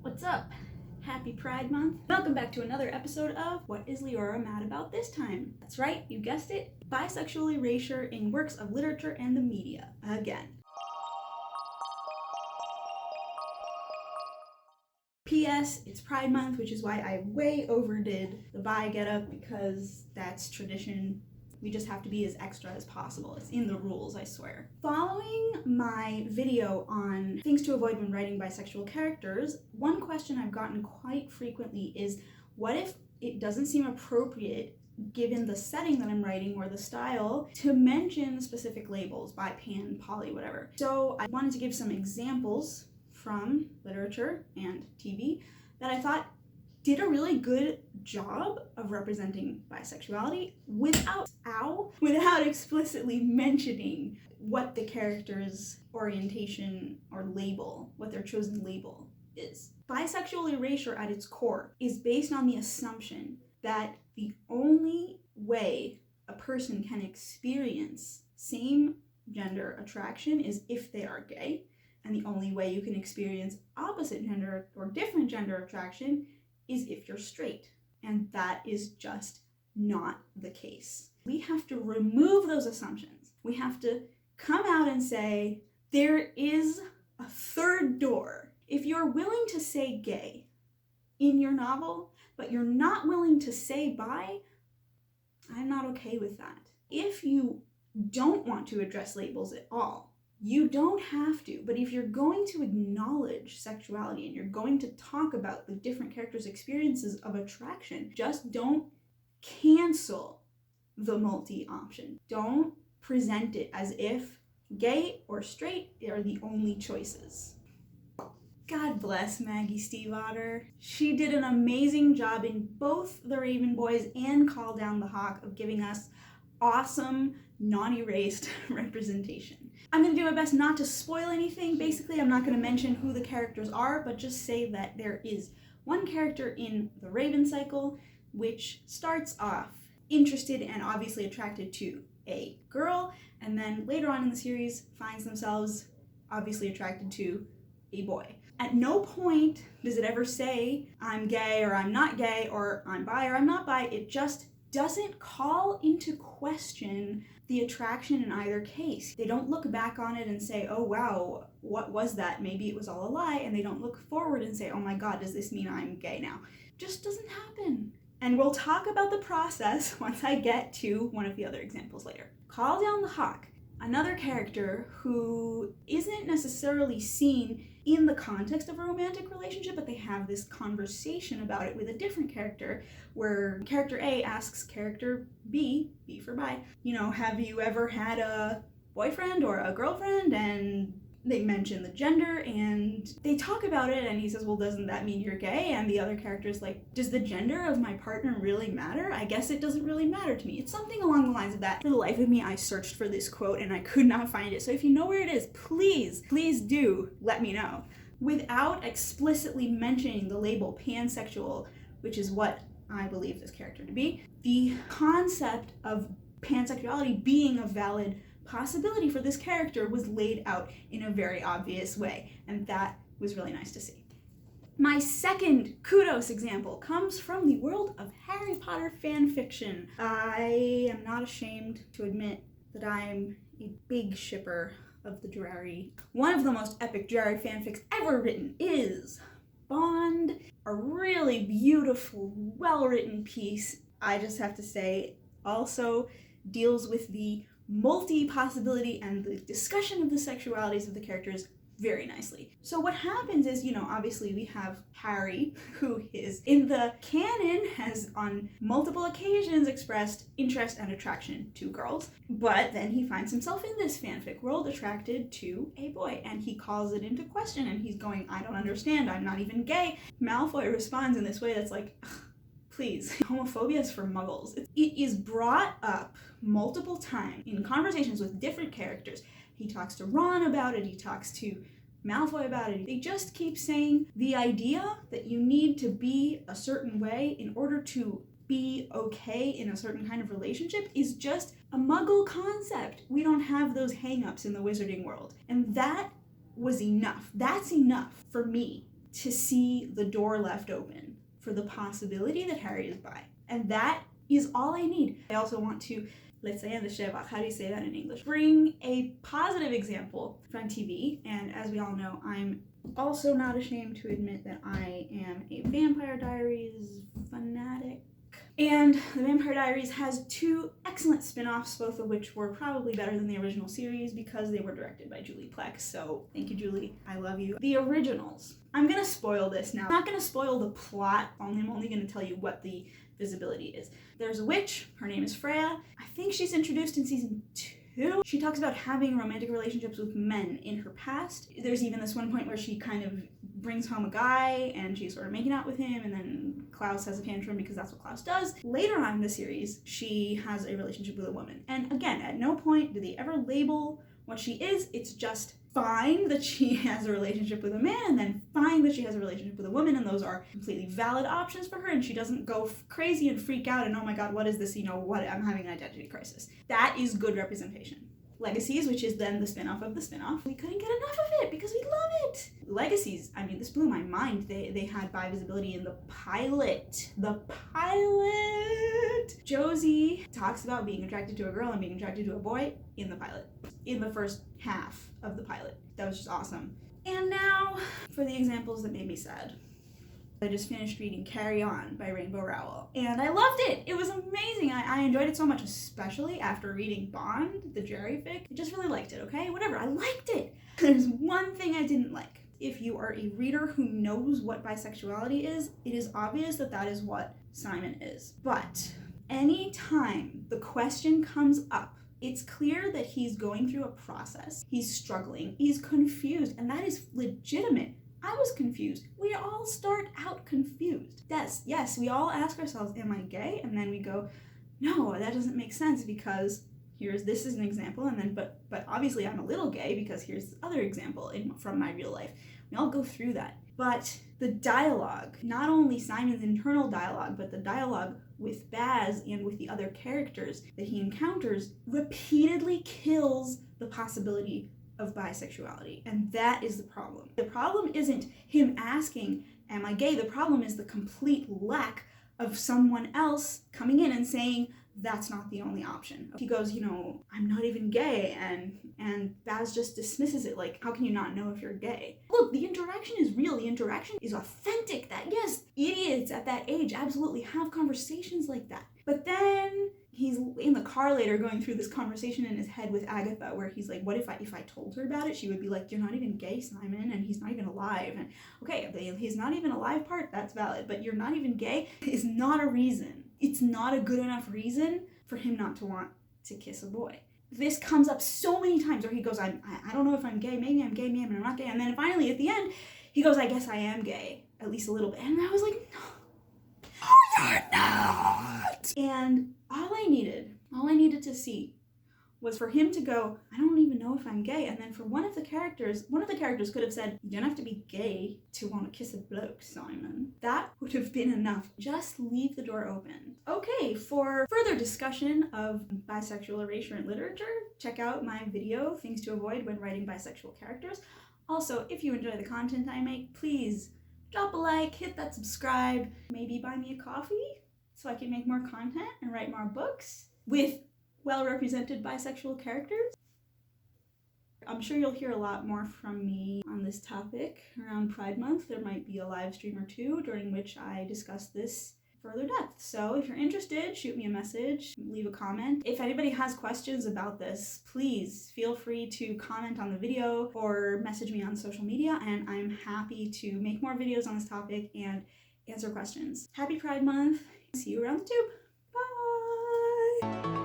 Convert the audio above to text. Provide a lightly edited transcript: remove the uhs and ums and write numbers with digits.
What's up? Happy Pride Month. Welcome back to another episode of What is Liora Mad About This Time? That's right, you guessed it, bisexual erasure in works of literature and the media, again. P.S. It's Pride Month, which is why I way overdid the bi getup because that's tradition. We just have to be as extra as possible. It's in the rules, I swear. Following my video on things to avoid when writing bisexual characters, one question I've gotten quite frequently is, what if it doesn't seem appropriate, given the setting that I'm writing or the style, to mention specific labels, bi, pan, poly, whatever. So I wanted to give some examples from literature and TV that I thought did a really good job of representing bisexuality without explicitly mentioning what the character's orientation or label, what their chosen label is. Bisexual erasure at its core is based on the assumption that the only way a person can experience same gender attraction is if they are gay, and the only way you can experience opposite gender or different gender attraction is if you're straight. And that is just not the case. We have to remove those assumptions. We have to come out and say, there is a third door. If you're willing to say gay in your novel, but you're not willing to say bi, I'm not okay with that. If you don't want to address labels at all, you don't have to, but if you're going to acknowledge sexuality and you're going to talk about the different characters' experiences of attraction, just don't cancel the multi-option. Don't present it as if gay or straight are the only choices. God bless Maggie Stiefvater. She did an amazing job in both The Raven Boys and Call Down the Hawk of giving us awesome, non-erased representation. I'm going to do my best not to spoil anything. Basically, I'm not going to mention who the characters are, but just say that there is one character in the Raven cycle which starts off interested and obviously attracted to a girl, and then later on in the series finds themselves obviously attracted to a boy. At no point does it ever say, I'm gay or I'm not gay or I'm bi or I'm not bi. It just doesn't call into question the attraction in either case. They don't look back on it and say, oh wow, what was that? Maybe it was all a lie. And they don't look forward and say, oh my God, does this mean I'm gay now? Just doesn't happen. And we'll talk about the process once I get to one of the other examples later. Call Down the Hawk, another character who isn't necessarily seen in the context of a romantic relationship, but they have this conversation about it with a different character, where character A asks character B for bi, have you ever had a boyfriend or a girlfriend? And they mention the gender and they talk about it, and he says, well, doesn't that mean you're gay? And the other character's like, does the gender of my partner really matter? I guess it doesn't really matter to me. It's something along the lines of that. For the life of me, I searched for this quote and I could not find it. So if you know where it is, please do let me know. Without explicitly mentioning the label pansexual, which is what I believe this character to be, the concept of pansexuality being a valid possibility for this character was laid out in a very obvious way, and that was really nice to see. My second kudos example comes from the world of Harry Potter fan fiction. I am not ashamed to admit that I'm a big shipper of the Diaries. One of the most epic Diaries fanfics ever written is Bond, a really beautiful, well-written piece. I just have to say, also deals with the multi-possibility and the discussion of the sexualities of the characters very nicely. So what happens is, obviously we have Harry, who is in the canon has on multiple occasions expressed interest and attraction to girls, but then he finds himself in this fanfic world attracted to a boy, and he calls it into question, and he's going, I don't understand, I'm not even gay. Malfoy responds in this way that's like, please, homophobia is for muggles. It is brought up multiple times in conversations with different characters. He talks to Ron about it, he talks to Malfoy about it. They just keep saying the idea that you need to be a certain way in order to be okay in a certain kind of relationship is just a muggle concept. We don't have those hang-ups in the wizarding world. And that was enough. That's enough for me to see the door left open for the possibility that Harry is bi. And that is all I need. I also want to, let's say, how do you say that in English? Bring a positive example from TV. And as we all know, I'm also not ashamed to admit that I am a Vampire Diaries fanatic. And the Vampire Diaries has 2 excellent spin-offs, both of which were probably better than the original series because they were directed by Julie Plec. So thank you, Julie. I love you. The originals. I'm gonna spoil this now. I'm not gonna spoil the plot. I'm only gonna tell you what the visibility is. There's a witch. Her name is Freya. I think she's introduced in season 2. She talks about having romantic relationships with men in her past. There's even this one point where she kind of brings home a guy and she's sort of making out with him, and then Klaus has a tantrum because that's what Klaus does. Later on in the series, she has a relationship with a woman. And again, at no point do they ever label what she is. It's just fine that she has a relationship with a man, and then fine that she has a relationship with a woman, and those are completely valid options for her, and she doesn't go crazy and freak out and, oh my god, what is this, I'm having an identity crisis. That is good representation. Legacies, which is then the spin-off of the spin-off, we couldn't get enough of it because we love it. Legacies, I mean, this blew my mind. They had bi visibility in the pilot. Josie talks about being attracted to a girl and being attracted to a boy in the pilot, in the first half of the pilot. That was just awesome. And now for the examples that made me sad. I just finished reading Carry On by Rainbow Rowell, and I loved it. It was amazing. I enjoyed it so much, especially after reading Bond, the Jerry fic. I just really liked it, okay? Whatever, I liked it. There's one thing I didn't like. If you are a reader who knows what bisexuality is, it is obvious that that is what Simon is. But anytime the question comes up, it's clear that he's going through a process. He's struggling, he's confused, and that is legitimate. I was confused. We all start out confused. Yes, we all ask ourselves, am I gay? And then we go, no, that doesn't make sense because this is an example, and then, but obviously I'm a little gay because here's this other example from my real life. We all go through that. But the dialogue, not only Simon's internal dialogue, but the dialogue with Baz and with the other characters that he encounters repeatedly kills the possibility of bisexuality, and that is the problem. The problem isn't him asking, am I gay? The problem is the complete lack of someone else coming in and saying, that's not the only option. He goes, I'm not even gay, and Baz just dismisses it like, how can you not know if you're gay? Look, the interaction is real, the interaction is authentic. That, yes, idiots at that age absolutely have conversations like that. But then he's in the car later going through this conversation in his head with Agatha where he's like, what if I told her about it? She would be like, you're not even gay, Simon, and he's not even alive. And okay, he's not even alive part, that's valid, but you're not even gay is not a reason. It's not a good enough reason for him not to want to kiss a boy. This comes up so many times where he goes, I don't know if I'm gay, maybe I'm gay, maybe I'm not gay. And then finally at the end, he goes, I guess I am gay, at least a little bit. And I was like, no, you're not. And all I needed to see was for him to go, I don't even know if I'm gay. And then for one of the characters could have said, you don't have to be gay to want to kiss a bloke, Simon. That would have been enough. Just leave the door open. Okay, for further discussion of bisexual erasure in literature, check out my video, Things to Avoid When Writing Bisexual Characters. Also, if you enjoy the content I make, please drop a like, hit that subscribe, maybe buy me a coffee so I can make more content and write more books with well-represented bisexual characters. I'm sure you'll hear a lot more from me on this topic around Pride Month. There might be a live stream or two during which I discuss this further depth. So if you're interested, shoot me a message, leave a comment. If anybody has questions about this, please feel free to comment on the video or message me on social media, and I'm happy to make more videos on this topic and answer questions. Happy Pride Month. See you around the tube. Bye!